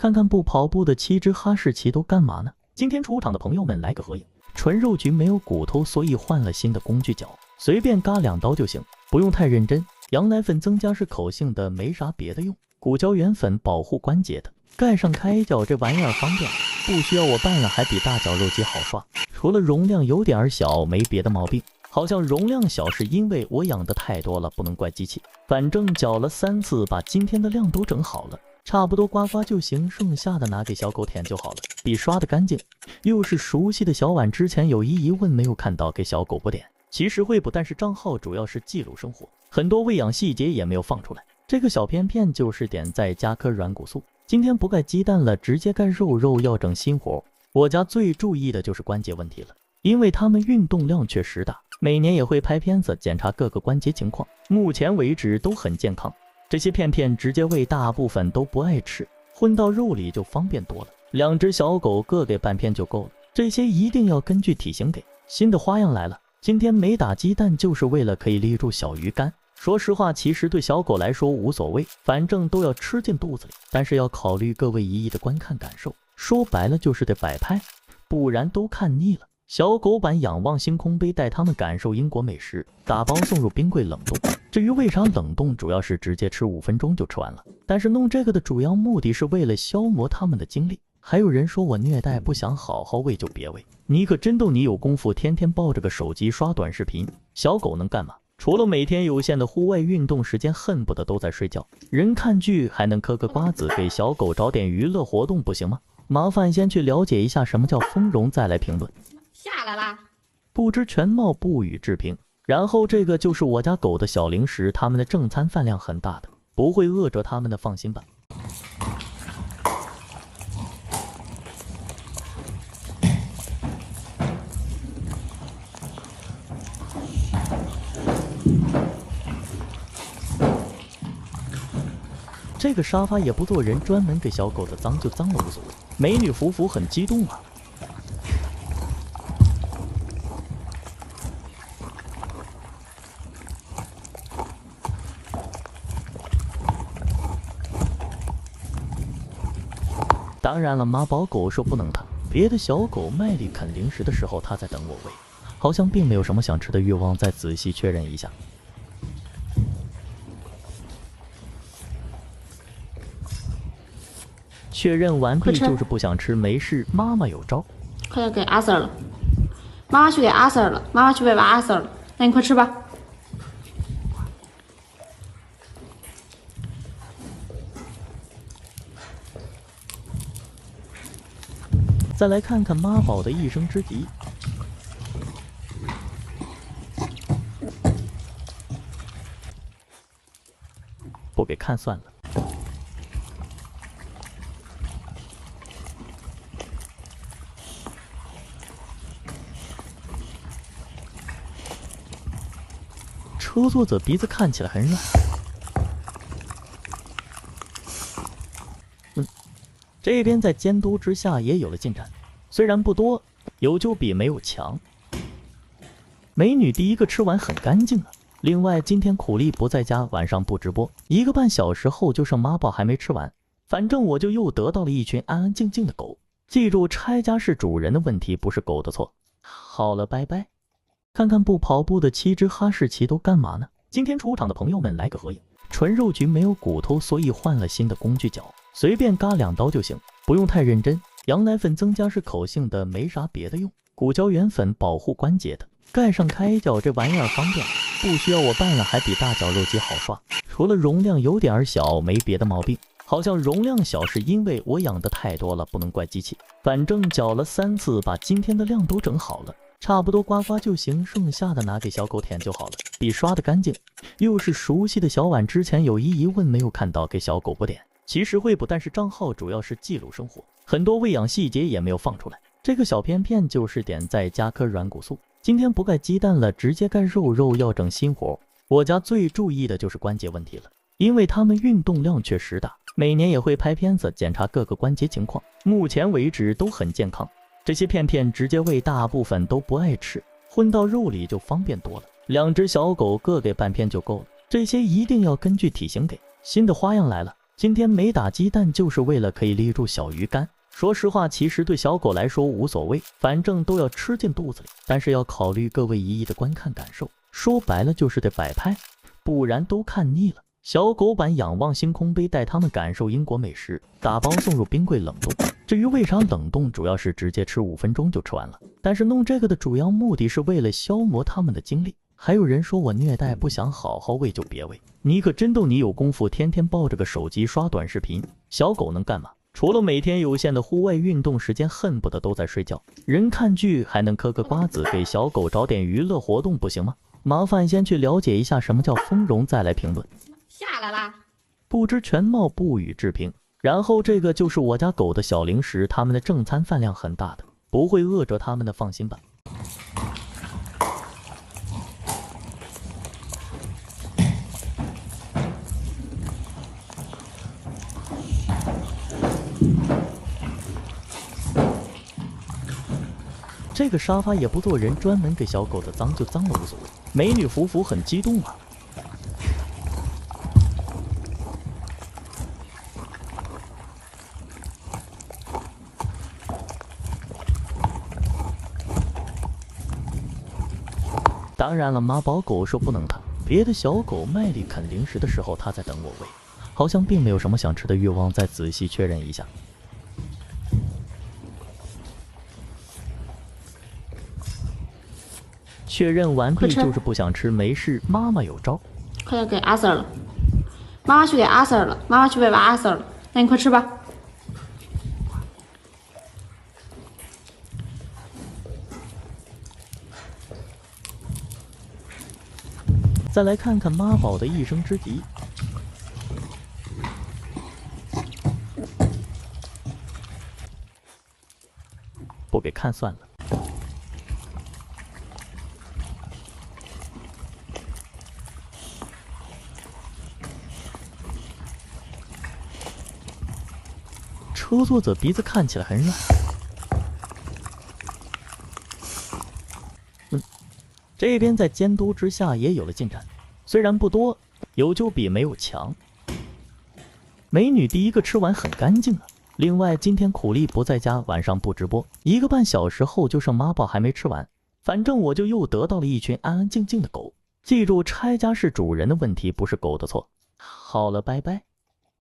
看看不跑步的7只哈士奇都干嘛呢？今天出场的朋友们来个合影。纯肉菊没有骨头，所以换了新的工具角，随便嘎2刀就行，不用太认真。羊奶粉增加是口性的，没啥别的用。骨胶原粉保护关节的，盖上开脚，这玩意儿方便，不需要我拌了，还比大绞肉机好刷。除了容量有点小，没别的毛病。好像容量小是因为我养的太多了，不能怪机器。反正搅了3次，把今天的量都整好了。差不多刮刮就行，剩下的拿给小狗舔就好了，比刷的干净。又是熟悉的小碗，之前有疑问没有看到，给小狗补点。其实会补，但是账号主要是记录生活，很多喂养细节也没有放出来。这个小片片就是点再加颗软骨素。今天不盖鸡蛋了，直接盖肉，要整新活。我家最注意的就是关节问题了，因为他们运动量确实大，每年也会拍片子检查各个关节情况，目前为止都很健康。这些片片直接喂，大部分都不爱吃，混到肉里就方便多了。2只小狗各给半片就够了，这些一定要根据体型给。新的花样来了，今天没打鸡蛋就是为了可以立住小鱼干。说实话，其实对小狗来说无所谓，反正都要吃进肚子里，但是要考虑各位一意的观看感受，说白了就是得摆拍，不然都看腻了。小狗版仰望星空杯，带他们感受英国美食，打包送入冰柜冷冻。至于为啥冷冻，主要是直接吃5分钟就吃完了。但是弄这个的主要目的是为了消磨他们的精力。还有人说我虐待，不想好好喂就别喂，你可真逗，你有功夫天天抱着个手机刷短视频，小狗能干嘛？除了每天有限的户外运动时间，恨不得都在睡觉。人看剧还能嗑个瓜子，给小狗找点娱乐活动不行吗？麻烦先去了解一下什么叫丰容，再来评论。下来啦！不知全貌，不予置评。然后这个就是我家狗的小零食，它们的正餐饭量很大的，不会饿着它们的，放心吧。这个沙发也不做人，专门给小狗的，脏就脏了无所谓。美女福福很激动啊。当然了，妈宝狗说不能它，别的小狗卖力啃零食的时候，它在等我喂，好像并没有什么想吃的欲望，再仔细确认一下。确认完毕，就是不想吃，没事，妈妈有招。快点给阿 Sir 了，妈妈去给阿 Sir 了，妈妈去喂完阿 Sir 了，那你快吃吧。再来看看妈宝的一生之急。不给看算了。车座子鼻子看起来很软。这边在监督之下也有了进展，虽然不多，有就比没有强。美女第一个吃完很干净啊。另外今天苦力不在家，晚上不直播，1个半小时后就剩妈宝还没吃完。反正我就又得到了一群安安静静的狗。记住，拆家是主人的问题，不是狗的错。好了，拜拜。看看不跑步的7只哈士奇都干嘛呢？今天出场的朋友们来个合影。纯肉菊没有骨头，所以换了新的工具角，随便嘎2刀就行，不用太认真。羊奶粉增加是口性的，没啥别的用。骨胶原粉保护关节的，盖上开脚，这玩意儿方便，不需要我拌了，还比大绞肉机好刷。除了容量有点小，没别的毛病。好像容量小是因为我养的太多了，不能怪机器。反正搅了3次，把今天的量都整好了。差不多刮刮就行，剩下的拿给小狗舔就好了，比刷的干净。又是熟悉的小碗，之前有疑问没有看到，给小狗补点。其实会补，但是账号主要是记录生活，很多喂养细节也没有放出来。这个小片片就是点再加颗软骨素。今天不盖鸡蛋了，直接盖肉，要整新活。我家最注意的就是关节问题了，因为他们运动量确实大，每年也会拍片子检查各个关节情况，目前为止都很健康。这些片片直接喂，大部分都不爱吃，混到肉里就方便多了。2只小狗各给半片就够了，这些一定要根据体型给。新的花样来了，今天没打鸡蛋就是为了可以立住小鱼干。说实话，其实对小狗来说无所谓，反正都要吃进肚子里。但是要考虑各位姨姨的观看感受，说白了就是得摆拍，不然都看腻了。小狗版仰望星空杯带他们感受英国美食，打包送入冰柜冷冻。至于为啥冷冻，主要是直接吃5分钟就吃完了。但是弄这个的主要目的是为了消磨他们的精力。还有人说我虐待，不想好好喂就别喂，你可真逗，你有功夫天天抱着个手机刷短视频，小狗能干嘛？除了每天有限的户外运动时间，恨不得都在睡觉。人看剧还能嗑个瓜子，给小狗找点娱乐活动不行吗？麻烦先去了解一下什么叫丰容，再来评论。下来啦！不知全貌，不予置评。然后这个就是我家狗的小零食，它们的正餐饭量很大的，不会饿着它们的，放心吧。这个沙发也不做人，专门给小狗的，脏就脏了无所谓。美女福福很激动啊。当然了，妈宝狗说不能它，别的小狗卖力啃零食的时候，它在等我喂，好像并没有什么想吃的欲望，再仔细确认一下。确认完毕，就是不想吃，没事，妈妈有招。快点给阿 Sir 了，妈妈去给阿 Sir 了，妈妈去喂阿 Sir 了，那你快吃吧。再来看看妈宝的一生之敌。不给看算了。车座者鼻子看起来很软。这边在监督之下也有了进展，虽然不多，有就比没有强。美女第一个吃完很干净啊。另外今天苦力不在家，晚上不直播，1个半小时后就剩妈宝还没吃完。反正我就又得到了一群安安静静的狗。记住，拆家是主人的问题，不是狗的错。好了，拜拜。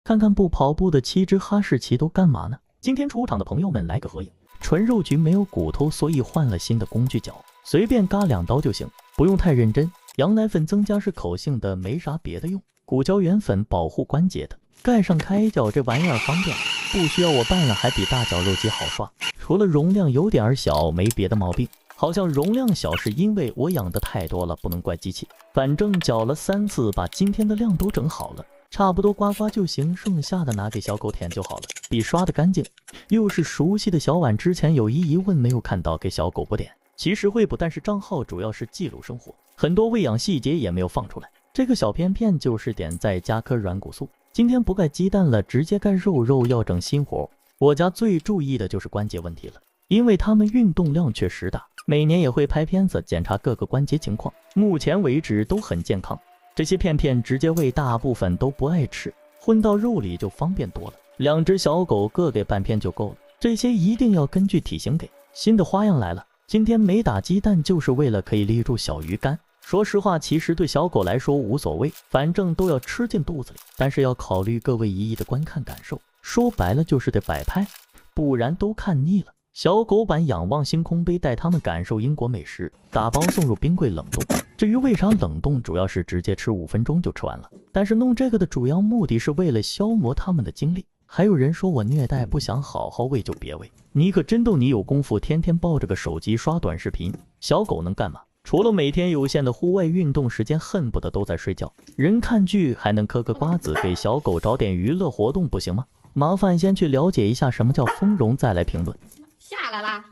看看不跑步的7只哈士奇都干嘛呢？今天出场的朋友们来个合影。纯肉菊没有骨头，所以换了新的工具角，随便嘎2刀就行，不用太认真。羊奶粉增加是口性的，没啥别的用。骨胶原粉保护关节的，盖上开脚，这玩意儿方便，不需要我拌了，还比大绞肉机好刷。除了容量有点小，没别的毛病。好像容量小是因为我养的太多了，不能怪机器。反正搅了3次，把今天的量都整好了。差不多刮刮就行，剩下的拿给小狗舔就好了，比刷的干净。又是熟悉的小碗，之前有疑问没有看到，给小狗补点。其实会补，但是账号主要是记录生活，很多喂养细节也没有放出来。这个小片片就是点再加颗软骨素。今天不盖鸡蛋了，直接盖肉，要整新活。我家最注意的就是关节问题了，因为他们运动量确实大，每年也会拍片子检查各个关节情况，目前为止都很健康。这些片片直接喂，大部分都不爱吃，混到肉里就方便多了。2只小狗各给半片就够了，这些一定要根据体型给。新的花样来了，今天没打鸡蛋就是为了可以立住小鱼干。说实话，其实对小狗来说无所谓，反正都要吃进肚子里。但是要考虑各位姨姨的观看感受，说白了就是得摆拍，不然都看腻了。小狗版仰望星空杯带他们感受英国美食，打包送入冰柜冷冻。至于为啥冷冻，主要是直接吃5分钟就吃完了。但是弄这个的主要目的是为了消磨他们的精力。还有人说我虐待，不想好好喂就别喂，你可真逗，你有功夫天天抱着个手机刷短视频，小狗能干嘛？除了每天有限的户外运动时间，恨不得都在睡觉。人看剧还能嗑个瓜子，给小狗找点娱乐活动不行吗？麻烦先去了解一下什么叫丰容，再来评论。下来啦！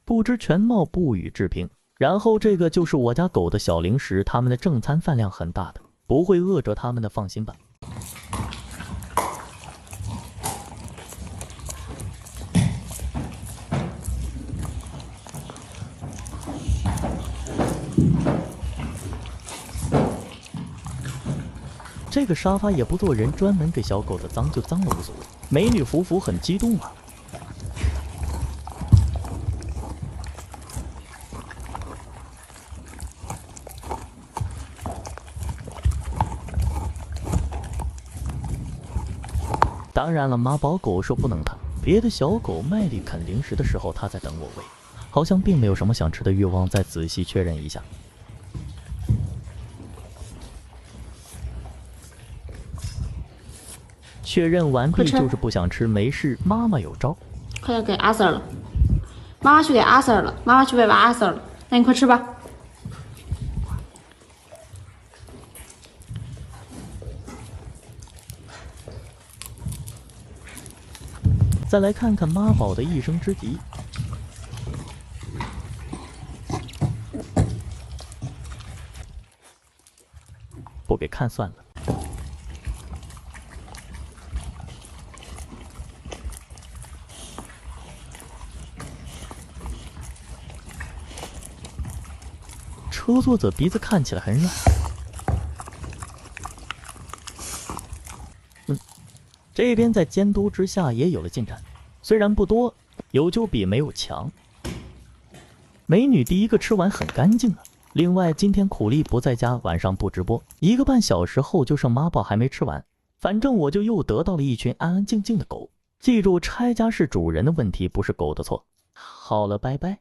不知全貌，不予置评。然后这个就是我家狗的小零食，它们的正餐饭量很大的，不会饿着它们的，放心吧。这个沙发也不做人，专门给小狗的，脏就脏了无所谓。美女福福很激动啊。当然了，妈宝狗说不能它。别的小狗卖力啃零食的时候，它在等我喂，好像并没有什么想吃的欲望。再仔细确认一下，确认完毕就是不想吃，没事，妈妈有招。快点给阿 Sir 了，妈妈去给阿 Sir 了，妈妈去喂娃阿 Sir 了，那你快吃吧。再来看看妈宝的一生之敌，不给看算了。车座者鼻子看起来很软。这边在监督之下也有了进展，虽然不多，有就比没有强。美女第一个吃完很干净啊。另外今天苦力不在家，晚上不直播，1个半小时后就剩妈宝还没吃完。反正我就又得到了一群安安静静的狗。记住，拆家是主人的问题，不是狗的错。好了，拜拜。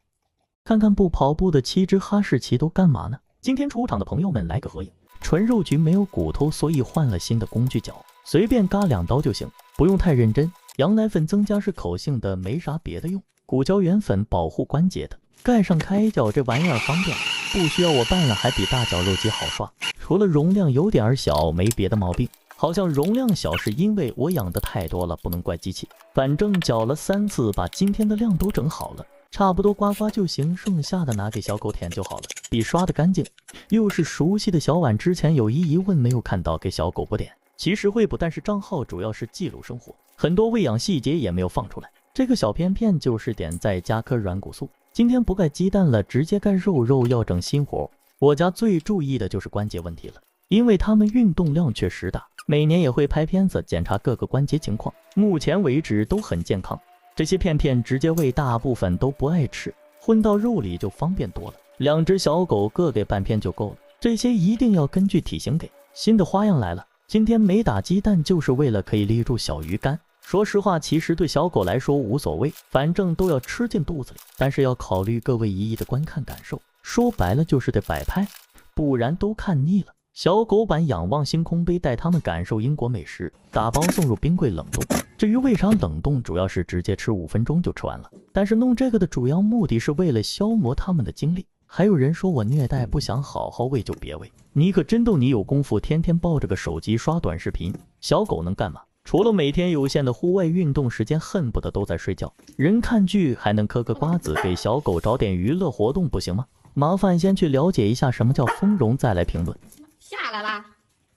看看不跑步的7只哈士奇都干嘛呢？今天出场的朋友们来个合影。纯肉菊没有骨头，所以换了新的工具角，随便嘎2刀就行，不用太认真。羊奶粉增加是口性的，没啥别的用。骨胶原粉保护关节的，盖上开脚，这玩意儿方便，不需要我拌了，还比大绞肉机好刷。除了容量有点小，没别的毛病。好像容量小是因为我养的太多了，不能怪机器。反正搅了3次，把今天的量都整好了。差不多刮刮就行，剩下的拿给小狗舔就好了，比刷的干净。又是熟悉的小碗，之前有疑问没有看到，给小狗补点。其实会补，但是账号主要是记录生活，很多喂养细节也没有放出来。这个小片片就是点再加颗软骨素。今天不盖鸡蛋了，直接盖肉肉，要整新活。我家最注意的就是关节问题了，因为他们运动量确实大，每年也会拍片子检查各个关节情况，目前为止都很健康。这些片片直接喂，大部分都不爱吃，混到肉里就方便多了。2只小狗各给半片就够了，这些一定要根据体型给。新的花样来了，今天没打鸡蛋就是为了可以立住小鱼干。说实话，其实对小狗来说无所谓，反正都要吃进肚子里，但是要考虑各位一一的观看感受，说白了就是得摆拍，不然都看腻了。小狗版仰望星空杯，带他们感受英国美食，打包送入冰柜冷冻。至于为啥冷冻，主要是直接吃5分钟就吃完了。但是弄这个的主要目的是为了消磨他们的精力。还有人说我虐待，不想好好喂就别喂，你可真逗，你有功夫天天抱着个手机刷短视频，小狗能干嘛？除了每天有限的户外运动时间，恨不得都在睡觉。人看剧还能嗑个瓜子，给小狗找点娱乐活动不行吗？麻烦先去了解一下什么叫丰容，再来评论。下来啦！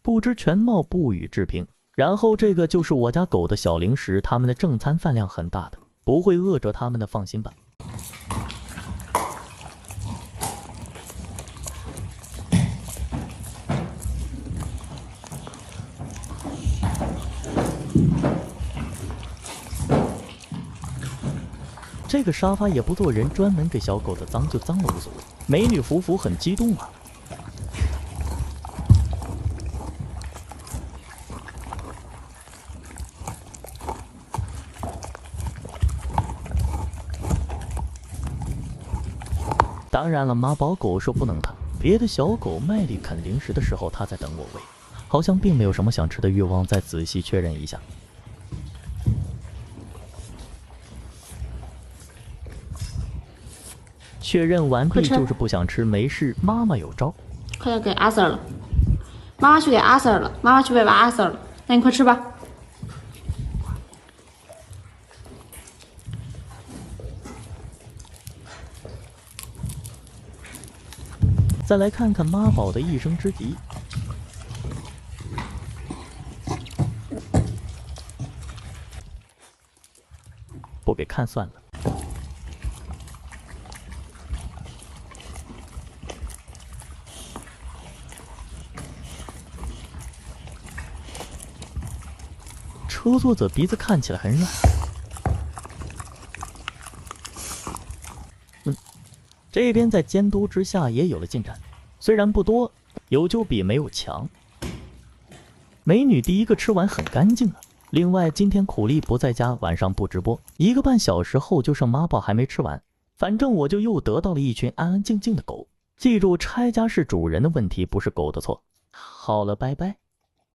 不知全貌，不予置评。然后这个就是我家狗的小零食，它们的正餐饭量很大的，不会饿着它们的，放心吧。这个沙发也不做人，专门给小狗的，脏就脏了无所谓。美女福福很激动啊。当然了，妈宝狗说不能它。别的小狗卖力啃零食的时候，它在等我喂，好像并没有什么想吃的欲望。再仔细确认一下，确认完毕就是不想吃，没事，妈妈有招。快点给阿 Sir 了，妈妈去给阿 Sir 了，妈妈去喂娃阿 Sir 了，那你快吃吧。再来看看妈宝的一生之敌，不给看算了。车作者鼻子看起来很软。这边在监督之下也有了进展，虽然不多，有就比没有强。美女第一个吃完很干净啊。另外，今天苦力不在家，晚上不直播，1个半小时后就剩妈宝还没吃完。反正我就又得到了一群安安静静的狗。记住，拆家是主人的问题，不是狗的错。好了，拜拜。